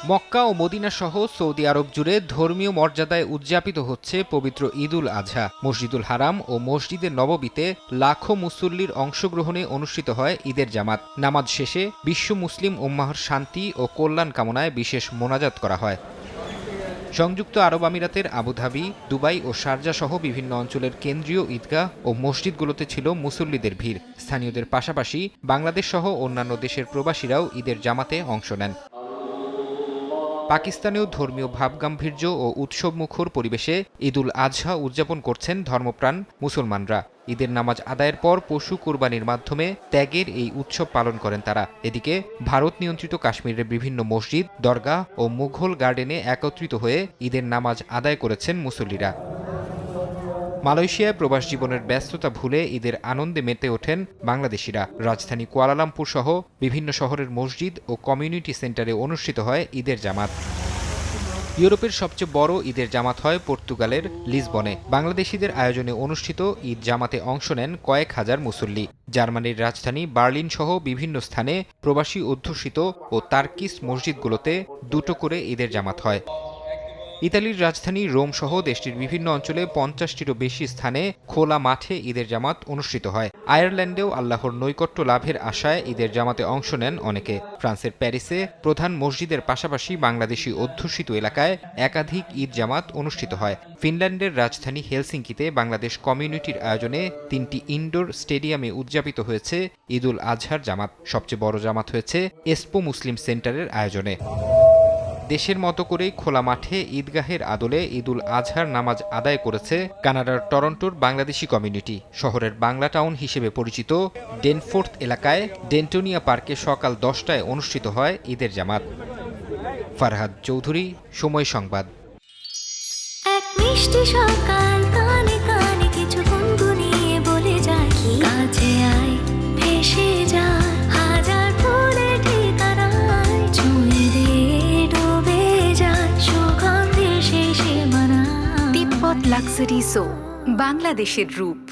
মক্কা ও Medina সহ Saudi আরব জুড়ে ধর্মীয় মর্যাদায় উদযাপিত হচ্ছে পবিত্র ঈদুল আজহা। মসজিদুল হারাম ও মসজিদে নববীতে লাখো মুসল্লির অংশগ্রহণে অনুষ্ঠিত হয় ঈদের জামাত। নামাজ শেষে বিশ্ব মুসলিম উম্মাহর শান্তি ও কল্যাণ কামনায় বিশেষ মোনাজাত করা হয়। সংযুক্ত আরব আমিরাতের আবুধাবি, দুবাই ও শারজা সহ বিভিন্ন অঞ্চলের কেন্দ্রীয় ঈদগাহ ও মসজিদগুলোতে ছিল মুসল্লিদের ভিড়। স্থানীয়দের পাশাপাশি বাংলাদেশ সহ অন্যান্য দেশের প্রবাসীরাও ঈদের জামাতে অংশ নেন। পাকিস্তানেও ধর্মীয় ভাবগাম্ভীর্য ও উৎসবমুখর পরিবেশে ঈদুল আজহা উদযাপন করছেন ধর্মপ্রাণ মুসলমানরা। ঈদের নামাজ আদায়ের পর পশু কোরবানির মাধ্যমে ত্যাগের এই উৎসব পালন করেন তারা। এদিকে ভারত নিয়ন্ত্রিত কাশ্মীরের বিভিন্ন মসজিদ, দরগাহ ও মুঘল গার্ডেনে একত্রিত হয়ে ঈদের নামাজ আদায় করেছেন মুসল্লিরা। মালয়েশিয়ায় প্রবাস জীবনের ব্যস্ততা ভুলে ঈদের আনন্দে মেতে ওঠেন বাংলাদেশিরা। রাজধানী কুয়ালালামপুর সহ বিভিন্ন শহরের মসজিদ ও কমিউনিটি সেন্টারে অনুষ্ঠিত হয় ঈদের জামাত। ইউরোপের সবচেয়ে বড় ঈদের জামাত হয় পর্তুগালের লিসবনে। বাংলাদেশিদের আয়োজনে অনুষ্ঠিত ঈদ জামাতে অংশ নেন কয়েক হাজার মুসল্লি। জার্মানির রাজধানী বার্লিন সহ বিভিন্ন স্থানে প্রবাসী অধ্যুষিত ও তার্কিস মসজিদগুলোতে দুটো করে ঈদের জামাত হয়। ইতালির রাজধানী রোম সহ দেশটির বিভিন্ন অঞ্চলে 50টিরও বেশি স্থানে খোলা মাঠে ঈদের জামাত অনুষ্ঠিত হয়। আয়ারল্যান্ডেও আল্লাহর নৈকট্য লাভের আশায় ঈদের জামাতে অংশ নেন অনেকে। ফ্রান্সের প্যারিসে প্রধান মসজিদের পাশাপাশি বাংলাদেশি অধ্যুষিত এলাকায় একাধিক ঈদ জামাত অনুষ্ঠিত হয়। ফিনল্যান্ডের রাজধানী হেলসিঙ্কিতে বাংলাদেশ কমিউনিটির আয়োজনে 3টি ইনডোর স্টেডিয়ামে উদযাপিত হয়েছে ঈদুল আজহার জামাত। সবচেয়ে বড় জামাত হয়েছে এসপো মুসলিম সেন্টারের আয়োজনে। দেশের মতো করেই খোলা মাঠে ঈদগাহের আদলে ঈদুল আজহার নামাজ আদায় করেছে কানাডার টরন্টোর বাংলাদেশি কমিউনিটি। শহরের বাংলা টাউন হিসেবে পরিচিত ডেনফোর্থ এলাকায় ডেন্টোনিয়া পার্কে সকাল 10টায় অনুষ্ঠিত হয় ঈদের জামাত। ফারহাদ চৌধুরী, সময় সংবাদ। এক মিষ্টি সকাল কানে কানে কিছু গুনগুনিয়ে বলে যায়, কাছে আয় ভেসে যায় হাজার ফুলের ঠিকানায়, ছুঁয়ে দিয়ে ডুবে যায় সুগন্ধে শেষে মানা। তিব্বত লাক্সারি সো, বাংলাদেশের রূপ।